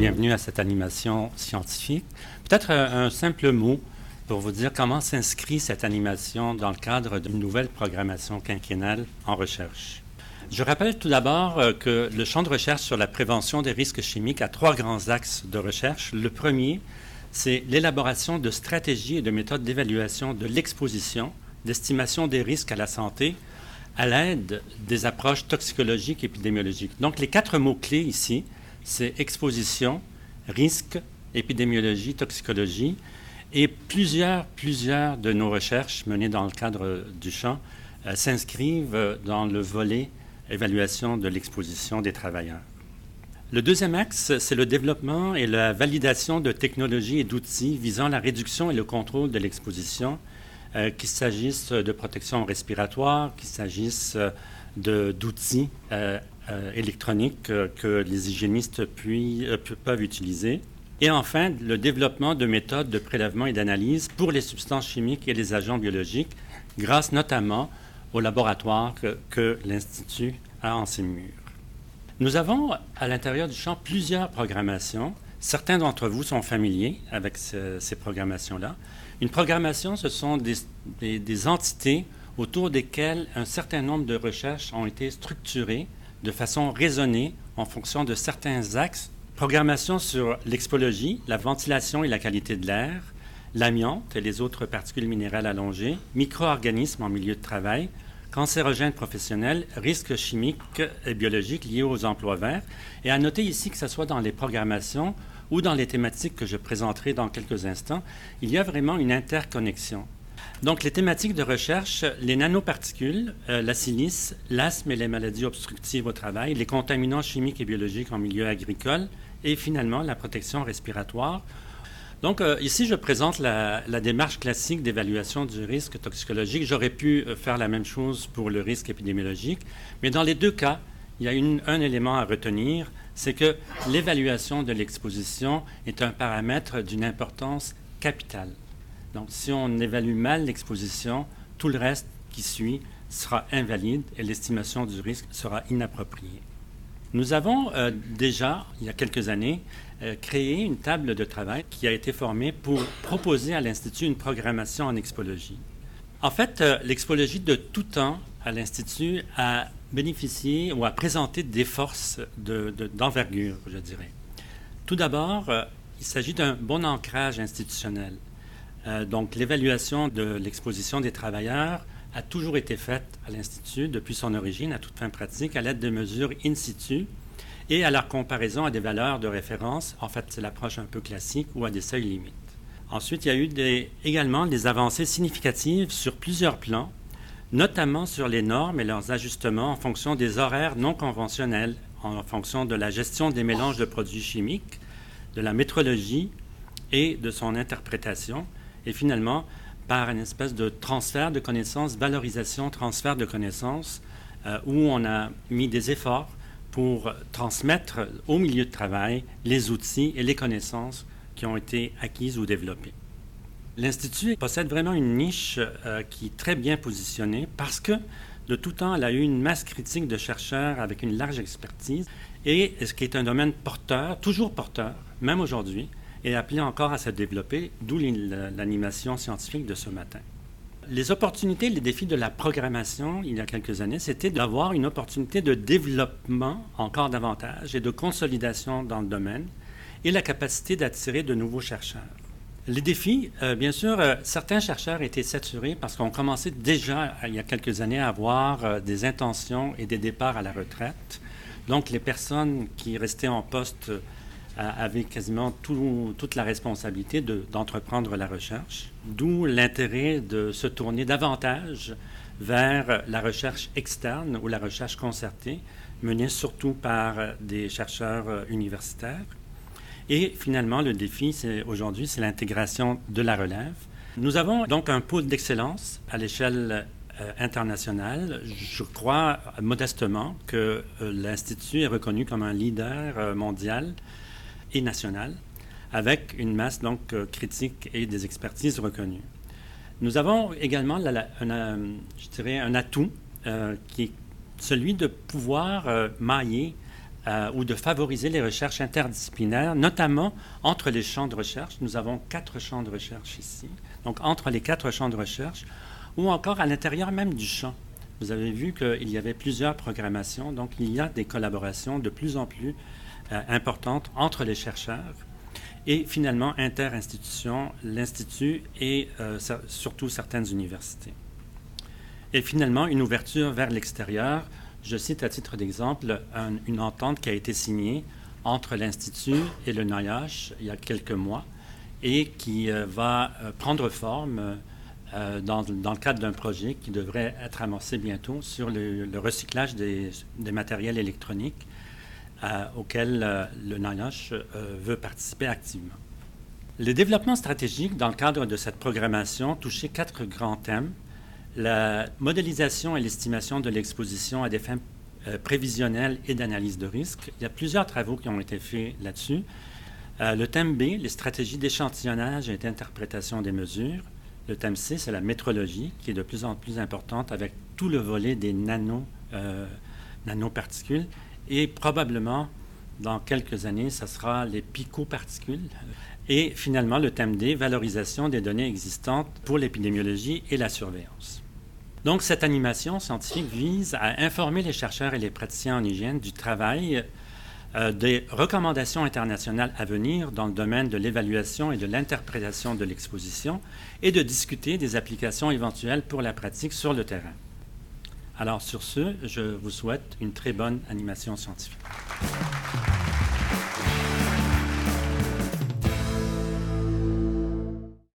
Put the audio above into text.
bienvenue à cette animation scientifique. Peut-être un simple mot pour vous dire comment s'inscrit cette animation dans le cadre d'une nouvelle programmation quinquennale en recherche. Je rappelle tout d'abord que le champ de recherche sur la prévention des risques chimiques a trois grands axes de recherche. Le premier, c'est l'élaboration de stratégies et de méthodes d'évaluation de l'exposition, d'estimation des risques à la santé, à l'aide des approches toxicologiques et épidémiologiques. Donc, les quatre mots-clés ici, c'est exposition, risque, épidémiologie, toxicologie. Et plusieurs de nos recherches menées dans le cadre du champ s'inscrivent dans le volet évaluation de l'exposition des travailleurs. Le deuxième axe, c'est le développement et la validation de technologies et d'outils visant la réduction et le contrôle de l'exposition, qu'il s'agisse de protection respiratoire, qu'il s'agisse d'outils électroniques que les hygiénistes peuvent utiliser. Et enfin, le développement de méthodes de prélèvement et d'analyse pour les substances chimiques et les agents biologiques, grâce notamment au laboratoire que l'Institut a en ses murs. Nous avons à l'intérieur du champ plusieurs programmations. Certains d'entre vous sont familiers avec ces programmations-là. Une programmation, ce sont des entités autour desquelles un certain nombre de recherches ont été structurées de façon raisonnée en fonction de certains axes. Programmation sur l'expologie, la ventilation et la qualité de l'air, l'amiante et les autres particules minérales allongées, micro-organismes en milieu de travail, cancérogènes professionnels, risques chimiques et biologiques liés aux emplois verts. Et à noter ici que ce soit dans les programmations ou dans les thématiques que je présenterai dans quelques instants, il y a vraiment une interconnexion. Donc, les thématiques de recherche, les nanoparticules, la silice, l'asthme et les maladies obstructives au travail, les contaminants chimiques et biologiques en milieu agricole et finalement la protection respiratoire. Donc, ici, je présente la démarche classique d'évaluation du risque toxicologique. J'aurais pu faire la même chose pour le risque épidémiologique, mais dans les deux cas, il y a un élément à retenir, c'est que l'évaluation de l'exposition est un paramètre d'une importance capitale. Donc, si on évalue mal l'exposition, tout le reste qui suit sera invalide et l'estimation du risque sera inappropriée. Nous avons déjà, il y a quelques années, créé une table de travail qui a été formée pour proposer à l'Institut une programmation en expologie. En fait, l'expologie de tout temps à l'Institut a bénéficié ou a présenté des forces d'envergure, je dirais. Tout d'abord, il s'agit d'un bon ancrage institutionnel. Donc, l'évaluation de l'exposition des travailleurs a toujours été faite à l'Institut depuis son origine, à toute fin pratique, à l'aide de mesures in situ et à leur comparaison à des valeurs de référence. En fait, c'est l'approche un peu classique ou à des seuils limites. Ensuite, il y a eu également des avancées significatives sur plusieurs plans, notamment sur les normes et leurs ajustements en fonction des horaires non conventionnels, en fonction de la gestion des mélanges de produits chimiques, de la métrologie et de son interprétation, et finalement, par une espèce de transfert de connaissances, valorisation, transfert de connaissances, où on a mis des efforts pour transmettre au milieu de travail les outils et les connaissances qui ont été acquises ou développées. L'Institut possède vraiment une niche qui est très bien positionnée parce que, de tout temps, elle a eu une masse critique de chercheurs avec une large expertise et ce qui est un domaine porteur, toujours porteur, même aujourd'hui, et appelé encore à se développer, d'où l'animation scientifique de ce matin. Les opportunités, les défis de la programmation, il y a quelques années, c'était d'avoir une opportunité de développement encore davantage et de consolidation dans le domaine et la capacité d'attirer de nouveaux chercheurs. Les défis, bien sûr, certains chercheurs étaient saturés parce qu'on commençait déjà, il y a quelques années, à avoir des intentions et des départs à la retraite. Donc, les personnes qui restaient en poste avaient quasiment toute la responsabilité d'entreprendre la recherche, d'où l'intérêt de se tourner davantage vers la recherche externe ou la recherche concertée, menée surtout par des chercheurs universitaires. Et finalement, le défi, aujourd'hui, c'est l'intégration de la relève. Nous avons donc un pôle d'excellence à l'échelle internationale. Je crois modestement que l'Institut est reconnu comme un leader mondial et national, avec une masse donc critique et des expertises reconnues. Nous avons également, je dirais, un atout qui est celui de pouvoir mailler ou de favoriser les recherches interdisciplinaires, notamment entre les champs de recherche. Nous avons 4 champs de recherche ici. Donc, entre les 4 champs de recherche, ou encore à l'intérieur même du champ. Vous avez vu qu'il y avait plusieurs programmations, donc il y a des collaborations de plus en plus importantes entre les chercheurs et finalement inter-institutions, l'Institut et surtout certaines universités. Et finalement, une ouverture vers l'extérieur. Je cite à titre d'exemple une entente qui a été signée entre l'Institut et le NIOSH il y a quelques mois et qui va prendre forme dans le cadre d'un projet qui devrait être amorcé bientôt sur le recyclage des matériels électroniques auquel le NIOSH veut participer activement. Les développements stratégiques dans le cadre de cette programmation touchaient 4 grands thèmes. La modélisation et l'estimation de l'exposition à des fins prévisionnelles et d'analyse de risque. Il y a plusieurs travaux qui ont été faits là-dessus. Le thème B, les stratégies d'échantillonnage et d'interprétation des mesures. Le thème C, c'est la métrologie, qui est de plus en plus importante avec tout le volet des nanoparticules. Et probablement, dans quelques années, ce sera les picoparticules. Et finalement, le thème D, valorisation des données existantes pour l'épidémiologie et la surveillance. Donc, cette animation scientifique vise à informer les chercheurs et les praticiens en hygiène du travail des recommandations internationales à venir dans le domaine de l'évaluation et de l'interprétation de l'exposition et de discuter des applications éventuelles pour la pratique sur le terrain. Alors, sur ce, je vous souhaite une très bonne animation scientifique.